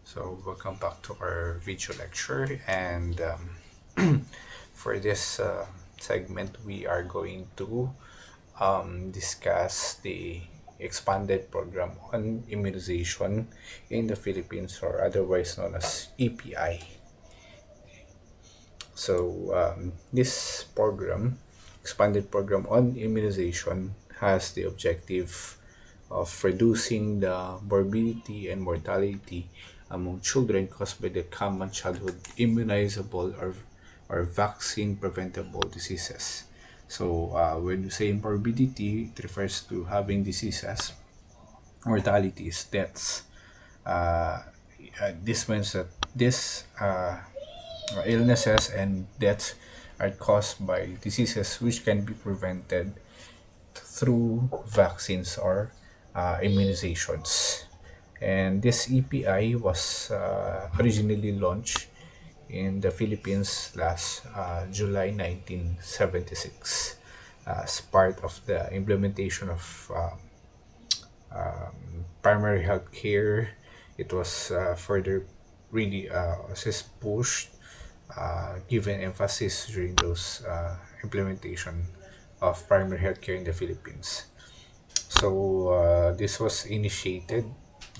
So welcome back to our video lecture, and for this segment we are going to discuss the expanded program on immunization in the Philippines, or otherwise known as EPI. So this program, expanded program on immunization, has the objective of reducing the morbidity and mortality among children caused by the common childhood immunizable or vaccine-preventable diseases. So when you say morbidity, it refers to having diseases, mortality is deaths. Uh, this means that this illnesses and deaths are caused by diseases which can be prevented through vaccines or immunizations. And this EPI was originally launched in the Philippines last July 1976 as part of the implementation of primary health care. It was further really pushed, given emphasis during those implementation of primary health care in the Philippines. So this was initiated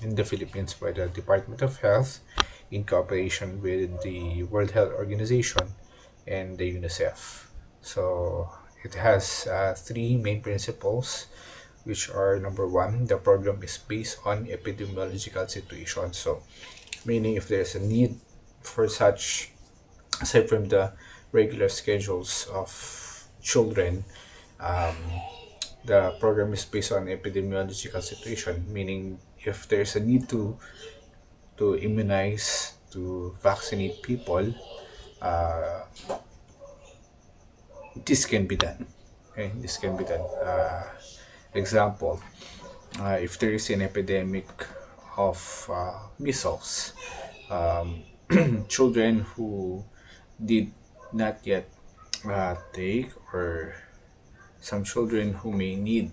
in the Philippines by the Department of Health in cooperation with the World Health Organization and the UNICEF. So it has three main principles, which are: number one, the program is based on epidemiological situation. So meaning if there's a need for such, aside from the regular schedules of children, um, the program is based on epidemiological situation, meaning if there's a need to immunize, to vaccinate people, uh, this can be done. Okay, this can be done. Example, if there is an epidemic of measles, um, children who did not yet take, or some children who may need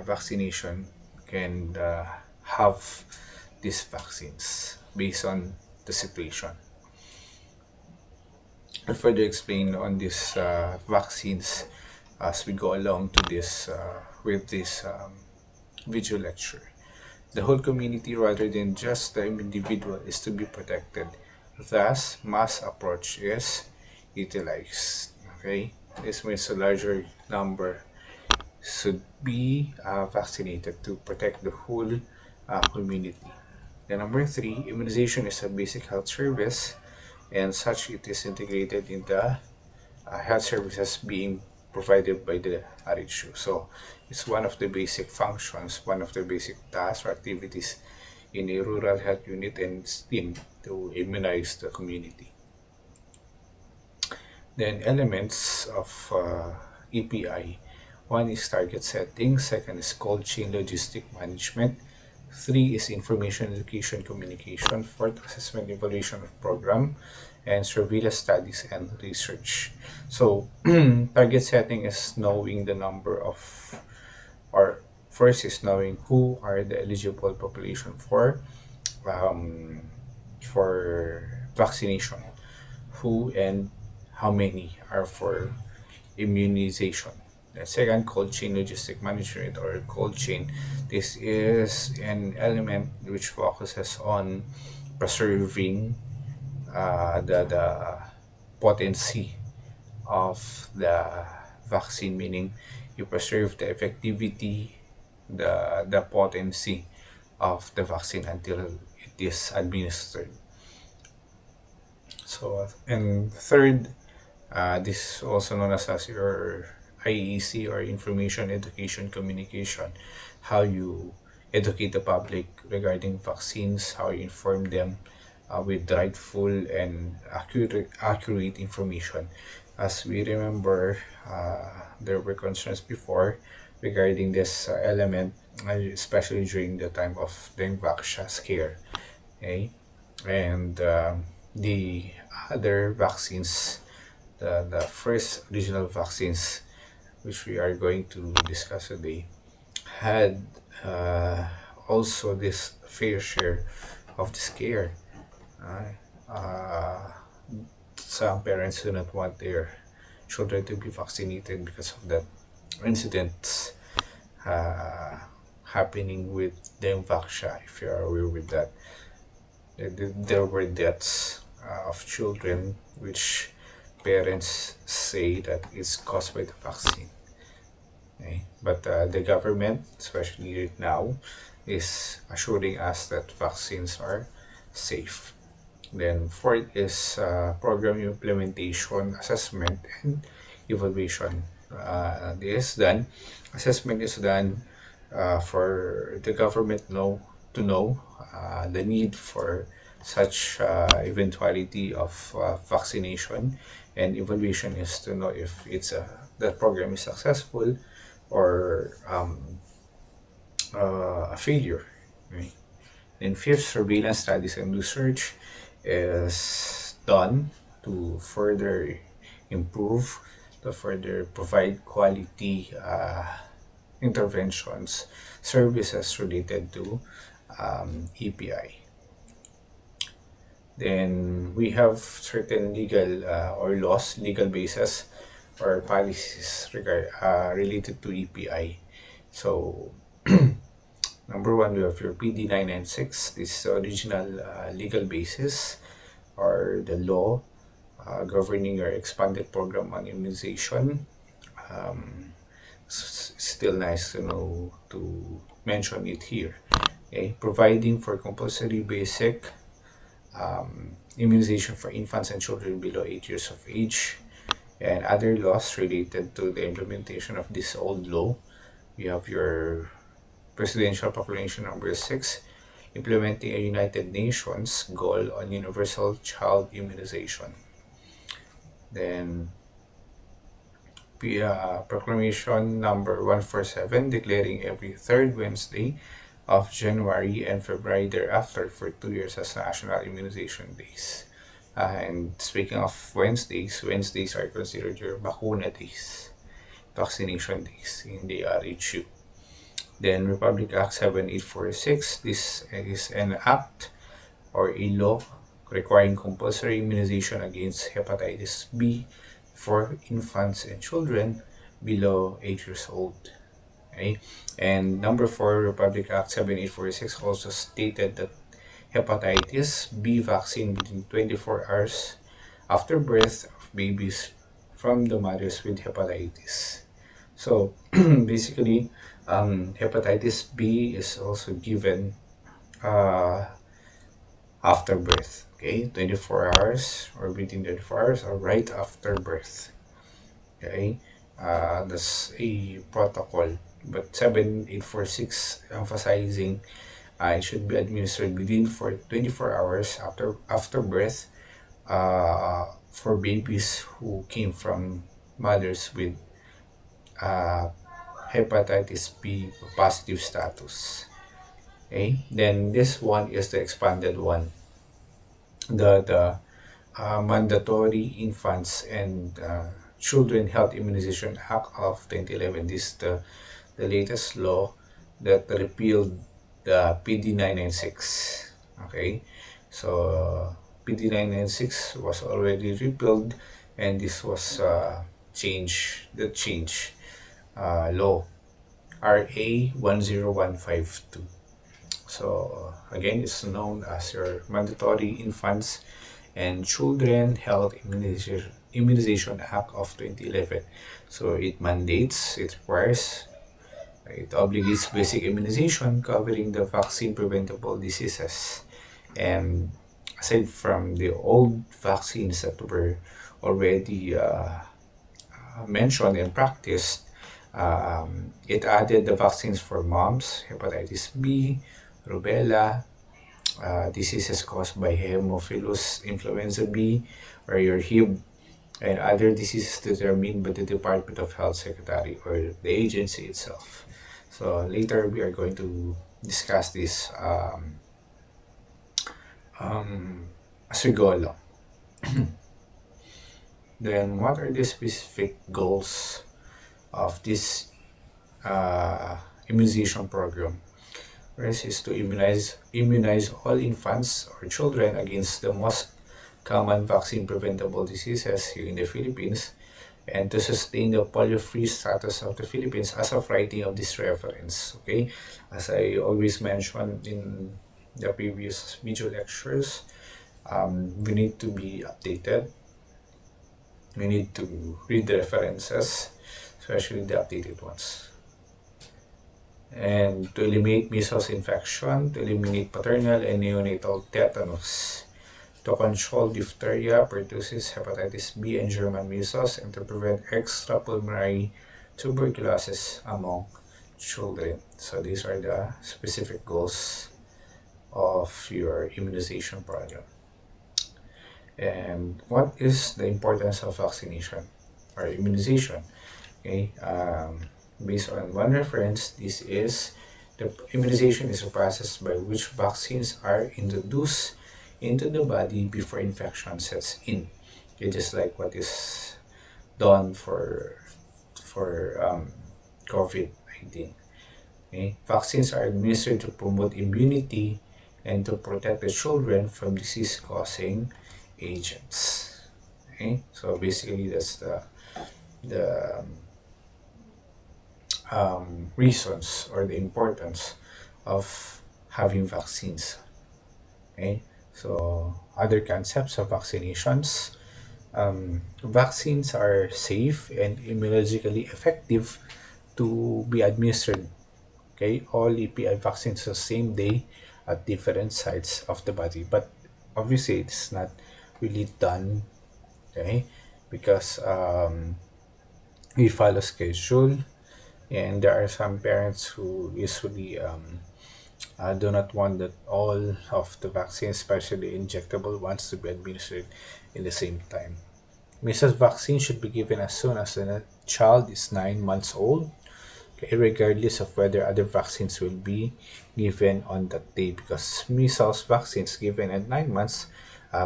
vaccination, can have these vaccines based on the situation. I'll further explain on these vaccines as we go along to this with this video lecture. The whole community, rather than just the individual, is to be protected. Thus, mass approach is utilized. Okay, this means a larger number should be vaccinated to protect the whole community. The number three, immunization is a basic health service, and such it is integrated in the health services being provided by the RHU. So it's one of the basic functions, one of the basic tasks or activities in a rural health unit and STEAM to immunize the community. Then elements of EPI. One is target setting, second is cold chain logistic management, three is information education communication, fourth assessment evaluation of program, and surveillance studies and research. So target setting is knowing the number of, or first is knowing who are the eligible population um, for vaccination, who and how many are for immunization. The second, cold chain logistic management or cold chain. This is an element which focuses on preserving the potency of the vaccine, meaning you preserve the effectivity, the potency of the vaccine until it is administered. So, and third, this is also known as your IEC, or Information Education Communication, how you educate the public regarding vaccines, how you inform them with rightful and accurate information. As we remember, there were concerns before regarding this element, especially during the time of the vaccine scare. Okay, and the other vaccines, the first original vaccines which we are going to discuss today, had also this fair share of the scare. Uh, some parents do not want their children to be vaccinated because of that incidents uh, happening with the Vaxia, if you are aware with that. There were deaths of children which parents say that it's caused by the vaccine. Okay? But the government, especially right now, is assuring us that vaccines are safe. Then fourth is program implementation, assessment, and evaluation. This is done. Assessment is done for the government know the need for such eventuality of vaccination, and evaluation is to know if that program is successful or a failure. Right? Then fifth, surveillance studies and research is done to further improve, to further provide quality interventions, services related to EPI. Then we have certain legal or laws, legal basis or policies related to EPI. So number one, we have your PD 996. This is the original legal basis or the law governing your expanded program on immunization. Still nice to know to mention it here. Okay, providing for compulsory basic immunization for infants and children below 8 years of age, and other laws related to the implementation of this old law. We have your Presidential Proclamation number 6, implementing a United Nations goal on universal child immunization. Then Proclamation number 147, declaring every third Wednesday of January and February thereafter for 2 years as National Immunization Days. And speaking of Wednesdays, Wednesdays are considered your bakuna days, vaccination days in the RHU. Then Republic Act 7846, this is an act or a law requiring compulsory immunization against hepatitis B for infants and children below 8 years old. Okay? And number 4, Republic Act 7846 also stated that hepatitis B vaccine within 24 hours after birth of babies from the mothers with hepatitis. So basically, hepatitis B is also given after birth. Okay, 24 hours or within 24 hours or right after birth. Okay, that's a protocol. But 7846 emphasizing it should be administered within 24 hours after birth for babies who came from mothers with hepatitis B positive status. Okay, then this one is the expanded one, the Mandatory Infants and Children Health Immunization Act of 2011. This is the latest law that repealed the PD 996. Okay, so PD 996 was already repealed, and this was change law RA 10152. So again, it's known as your Mandatory Infants and Children Health Immunization Act of 2011. So it mandates, it requires, it obligates basic immunization covering the vaccine-preventable diseases. And aside from the old vaccines that were already mentioned and practiced, it added the vaccines for mumps, hepatitis B, rubella, diseases caused by Haemophilus influenza B or your Hib, and other diseases determined by the Department of Health Secretary or the agency itself. So later we are going to discuss this as we go along. Then what are the specific goals of this immunization program? First is to immunize all infants or children against the most common vaccine-preventable diseases here in the Philippines, and to sustain the polio-free status of the Philippines as of writing of this reference. Okay, as I always mentioned in the previous video lectures, we need to be updated. We need to read the references, especially the updated ones. And to eliminate measles infection, to eliminate paternal and neonatal tetanus, to control diphtheria, pertussis, hepatitis B, and German measles, and to prevent extrapulmonary tuberculosis among children. So these are the specific goals of your immunization program. And what is the importance of vaccination or immunization? Okay, based on one reference, this is the immunization is a process by which vaccines are introduced into the body before infection sets in. Okay, just like what is done for COVID-19. Okay, vaccines are administered to promote immunity and to protect the children from disease-causing agents. Okay, so basically that's the reasons or the importance of having vaccines. Okay, so other concepts of vaccinations. Vaccines are safe and immunologically effective to be administered. Okay, all EPI vaccines the same day at different sites of the body, but obviously it's not really done. Okay, because we follow schedule, and there are some parents who usually do not want that all of the vaccines, especially injectable ones, to be administered in the same time. Measles vaccine should be given as soon as the child is 9 months old, okay, regardless of whether other vaccines will be given on that day, because measles vaccines given at 9 months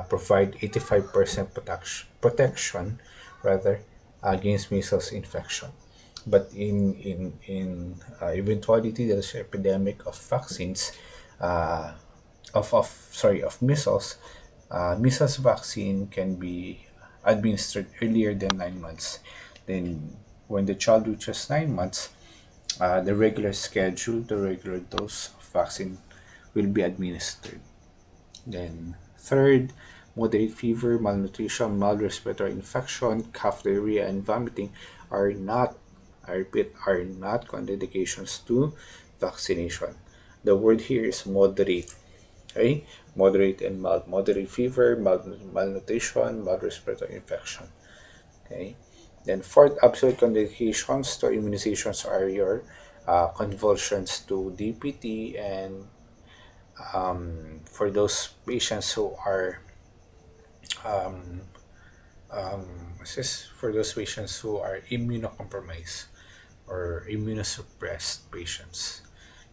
provide 85% protection rather against measles infection. But in eventuality there's an epidemic of vaccines of measles, measles vaccine can be administered earlier than 9 months. Then when the child reaches 9 months, the regular schedule, the regular dose of vaccine will be administered. Then third, moderate fever, malnutrition, mild respiratory infection, cough, diarrhea, and vomiting are not, I repeat, are not contraindications to vaccination. The word here is moderate. Okay, moderate and mild. Moderate fever, malnutrition, mild respiratory infection. Okay, then fourth, absolute contraindications to immunizations are your convulsions to DPT, and for those patients who are for those patients who are immunocompromised or immunosuppressed patients,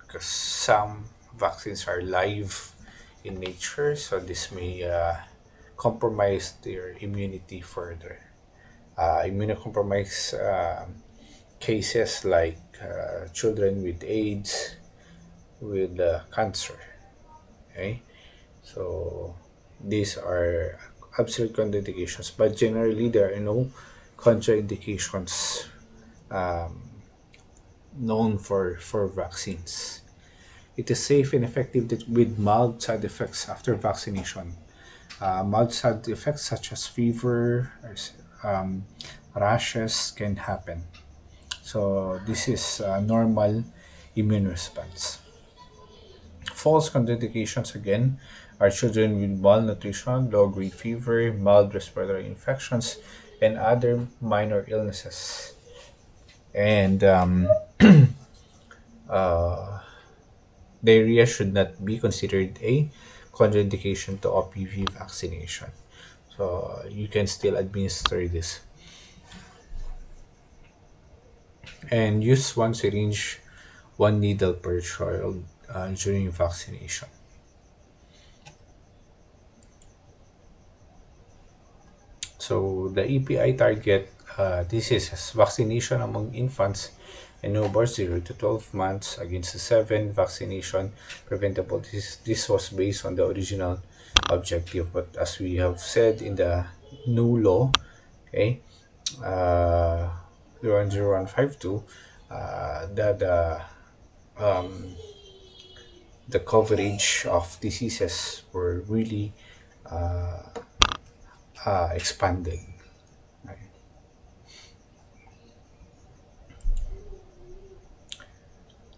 because some vaccines are live in nature, so this may compromise their immunity further. Immunocompromised cases like children with AIDS, with cancer. Okay, so these are absolute contraindications, but generally there are no contraindications known for vaccines. It is safe and effective with mild side effects after vaccination. Mild side effects such as fever or rashes can happen. So this is a normal immune response. False contraindications again are children with malnutrition, low-grade fever, mild respiratory infections, and other minor illnesses. And diarrhea should not be considered a contraindication to OPV vaccination. So you can still administer this. And use one syringe, one needle per child during vaccination. So the EPI target diseases vaccination among infants and newborns 0 to 12 months against the 7 vaccination preventable. This was based on the original objective, but as we have said in the new law, okay, uh, 010152, that the coverage of diseases were really expanded. Right?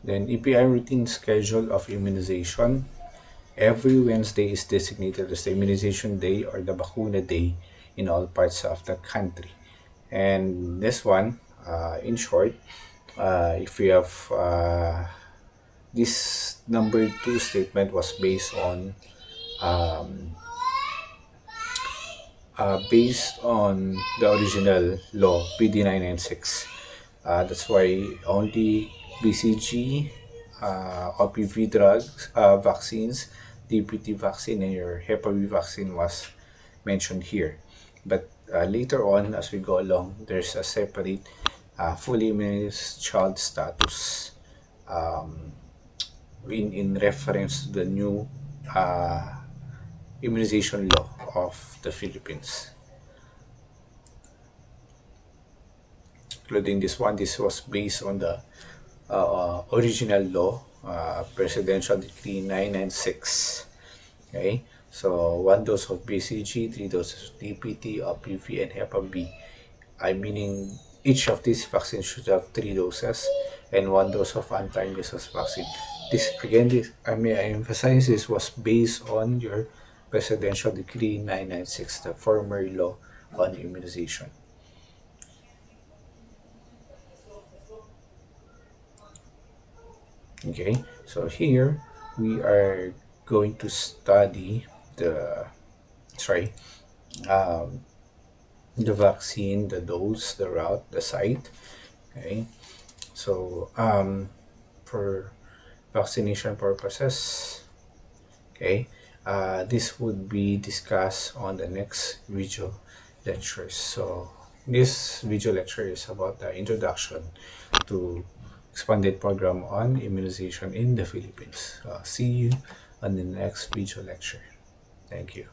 Then EPI routine schedule of immunization. Every Wednesday is designated as the immunization day or the bakuna day in all parts of the country. And this one, in short, if we have this number two statement was based on the original law PD 996. That's why only BCG, OPV drugs, vaccines, DPT vaccine, and your Hep B vaccine was mentioned here. But later on, as we go along, there's a separate fully immunized child status in reference to the new immunization law of the Philippines. Including this one, this was based on the original law, Presidential Decree 996. Okay, so 1 dose of BCG, 3 doses of DPT, OPV, and Hep B. Meaning each of these vaccines should have 3 doses and 1 dose of anti-measles vaccine. This again, I emphasize this was based on your Presidential Decree 996, the former law on immunization. Okay, so here we are going to study the sorry the vaccine, the dose, the route, the site. Okay, so for vaccination purposes, okay, this would be discussed on the next video lectures. So this video lecture is about the introduction to expanded program on immunization in the Philippines. See you on the next video lecture. Thank you.